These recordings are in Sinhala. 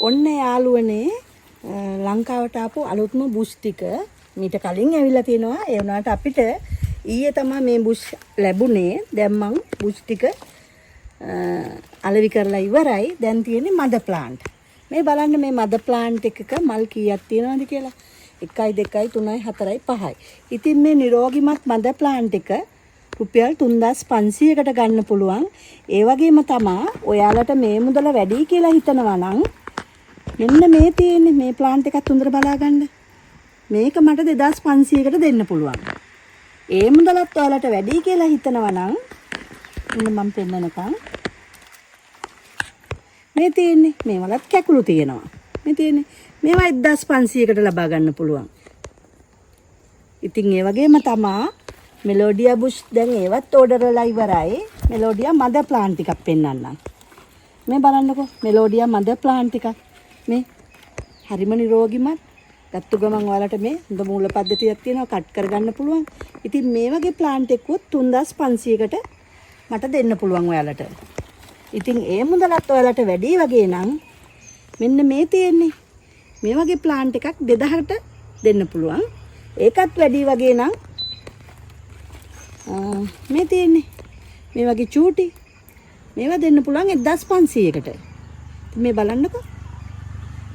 ඔන්න යාළුවනේ ලංකාවට ආපු අලුත්ම බුෂ් ටික මීට කලින් ඇවිල්ලා තියෙනවා. ඒ වුණාට අපිට ඊයේ තමයි මේ බුෂ් ලැබුණේ. දැන් මං බුෂ් ටික අලෙවි කරලා ඉවරයි. දැන් තියෙන්නේ මද ප්ලාන්ට්. මේ බලන්න මේ මද ප්ලාන්ට් එකක මල් කීයක් තියෙනවද කියලා. 1 2 3 4 5යි. ඉතින් මේ නිරෝගිමත් මද ප්ලාන්ට් එක රුපියල් 3500කට ගන්න පුළුවන්. ඒ වගේම තමයි ඔයාලට මේ මුදල වැඩි කියලා හිතනවා නම් මෙන්න මේ තියෙන්නේ මේ ප්ලාන්ට් එකත් හොඳට බලා ගන්න. මේක මට 2500කට දෙන්න පුළුවන්. ඒ මුදලත් ඔයාලට වැඩි කියලා හිතනවා නම් මම පෙන්නනකම් මේ තියෙන්නේ මේ වලත් කැකුළු තියෙනවා. මේ තියෙන්නේ මේවා 1500කට ලබා ගන්න පුළුවන්. ඉතින් ඒ වගේම තමයි මෙලෝඩියා බුෂ් දැන් ඒවත් ඕඩර් වෙලා ඉවරයි. මෙලෝඩියා මද ප්ලාන්ට් ටිකක් පෙන්නන්නම්. මේ බලන්නකෝ මෙලෝඩියා මද ප්ලාන්ට් ටිකක්. මේ හරිම නිරෝගිමත්. ගත්තු ගමන් ඔයාලට මේ හොඳ මූල පද්ධතියක් තියෙනවා කට් කරගන්න පුළුවන්. ඉතින් මේ වගේ ප්ලාන්ට් එකකුත් 3500කට මට දෙන්න පුළුවන් ඔයාලට. ඉතින් ඒ මුදලත් ඔයාලට වැඩි වගේ නම් මෙන්න මේ තියෙන්නේ. මේ වගේ ප්ලාන්ට් එකක් 2000කට දෙන්න පුළුවන්. ඒකත් වැඩි වගේ නම් මේ තියෙන්නේ. මේ වගේ චූටි මේවා දෙන්න පුළුවන් 1500කට. මේ බලන්නකෝ.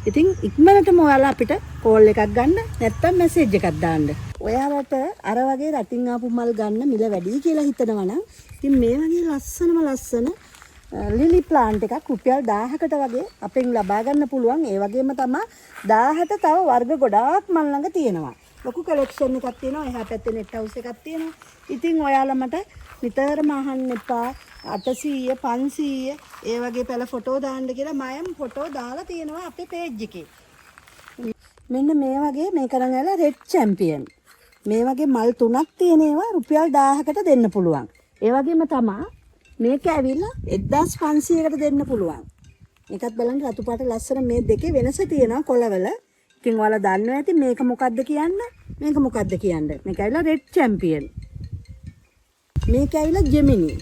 ඉතින් ඉක්මනටම ඔයාලා අපිට කෝල් එකක් ගන්න නැත්නම් මැසේජ් එකක් දාන්න. ඔයාලට අර වගේ රටින් ආපු මල් ගන්න මිල වැඩි කියලා හිතනවා නම් ඉතින් මේ වගේ ලස්සන ලිලි ප්ලාන්ට් එකක් රුපියල් 1000කට වගේ අපෙන් ලබා ගන්න පුළුවන්. ඒ වගේම තමයි 1000ට තව වර්ග ගොඩාක් මල් ළඟ තියෙනවා. ලොකු කලෙක්ෂන් එකක් තියෙනවා. එහා පැත්තේ නෙට් හවුස් එකක් තියෙනවා. ඉතින් ඔයාලා මට නිතරම අහන්න එපා 800 500 ඒ වගේ පැල ෆොටෝ දාන්න කියලා මම ෆොටෝ දාලා තියෙනවා අපේ පේජ් එකේ. මෙන්න මේ වගේ මේක නම් ඇලා රෙඩ් චැම්පියන්. මේ වගේ මල් තුනක් තියෙන ඒවා රුපියල් 1000කට දෙන්න පුළුවන්. ඒ වගේම තමයි මේක ඇවිල්ලා 1500කට දෙන්න පුළුවන්. මේකත් බලන්න රතු පාට ලස්සන මේ දෙකේ වෙනස තියෙනවා කොළවල. ඉතින් ඔයාලා දන්නවා ඇති මේක මොකද්ද කියන්න. මේක මොකද්ද කියන්න. මේක ඇවිල්ලා රෙඩ් චැම්පියන්. මේක ඇවිල්ලා ජෙමිනි.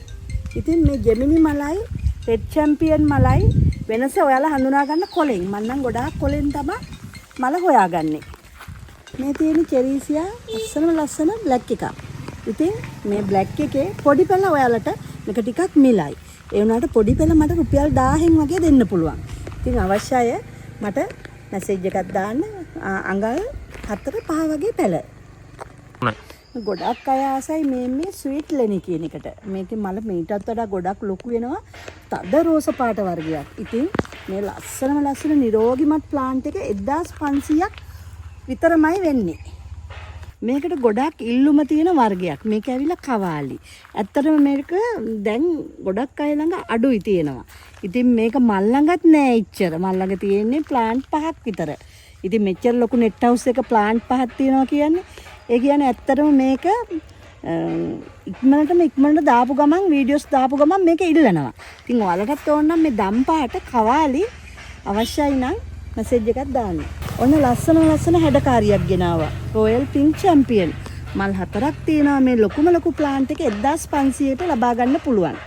ඉතින් මේ ජෙමිනි මලයි රෙඩ් චැම්පියන් මලයි වෙනස ඔයාලා හඳුනා ගන්න කොලෙන්. මම නම් ගොඩාක් කොලෙන් තමයි මල හොයාගන්නේ. මේ තියෙන චෙරීසියා ලස්සන බ්ලැක් එකක්. ඉතින් මේ බ්ලැක් එකේ පොඩි පැල ඔයාලට මේක ටිකක් මිලයි. ඒ වුණාට පොඩි පැල මට රුපියල් 1000න් වගේ දෙන්න පුළුවන්. ඉතින් අවශ්‍ය අය මට මැසේජ් එකක් දාන්න. අඟල් 4 5 වගේ පැල. ගොඩක් අය ආසයි මේ ස්වීට් ලෙනි කියන එකට. මේකේ මල මීටත් වඩා ගොඩක් ලොකු වෙනවා. තද රෝස පාට වර්ගයක්. ඉතින් මේ ලස්සන නිරෝගිමත් ප්ලාන්ට් එක 1500ක් විතරමයි වෙන්නේ. මේකට ගොඩක් ඉල්ලුම තියෙන වර්ගයක්. මේක ඇවිල්ලා කවාලි. ඇත්තටම මේක දැන් ගොඩක් අය ළඟ අඩුයි තියෙනවා. ඉතින් මේක මල් ළඟත් නෑ ඉච්චර. මල් ළඟ තියෙන්නේ ප්ලාන්ට් 5ක් විතර. ඉතින් මෙච්චර ලොකු නෙට් හවුස් එක ප්ලාන්ට් 5ක් තියෙනවා කියන්නේ ඒ කියන්නේ ඇත්තටම මේක ඉක්මනට දාපු ගමන් වීඩියෝස් දාපු ගමන් මේක ඉල්ලනවා. ඉතින් ඔයාලටත් ඕන නම් මේ දම් පාට කවාලි අවශ්‍යයි නම් මැසේජ් එකක් දාන්න. ඔන්න ලස්සන හැඩකාරියක් ගෙනාවා. Royal pink champion. මල් 4ක් තියෙනවා. මේ ලොකු ප්ලාන්ට් එක 1500ට ලබා ගන්න පුළුවන්.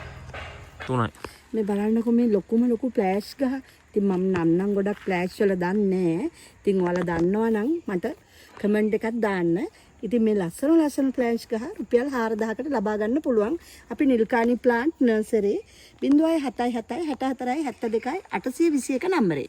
3යි. මේ බලන්නකො මේ ලොකු ෆ්ලෑෂ් ගහ. ඉතින් මම නම් ගොඩක් ෆ්ලෑෂ් වල දන්නේ නැහැ. ඉතින් ඔයාලා දන්නවා නම් මට කමෙන්ට් එකක් දාන්න. ඉතින් මේ ලස්සන ෆ්ලෑෂ් ගහ රුපියල් 4000කට ලබා ගන්න පුළුවන්. අපි නිල්කානි ප්ලාන්ට් නර්සරි 077 64 72 821 නම්බරේ.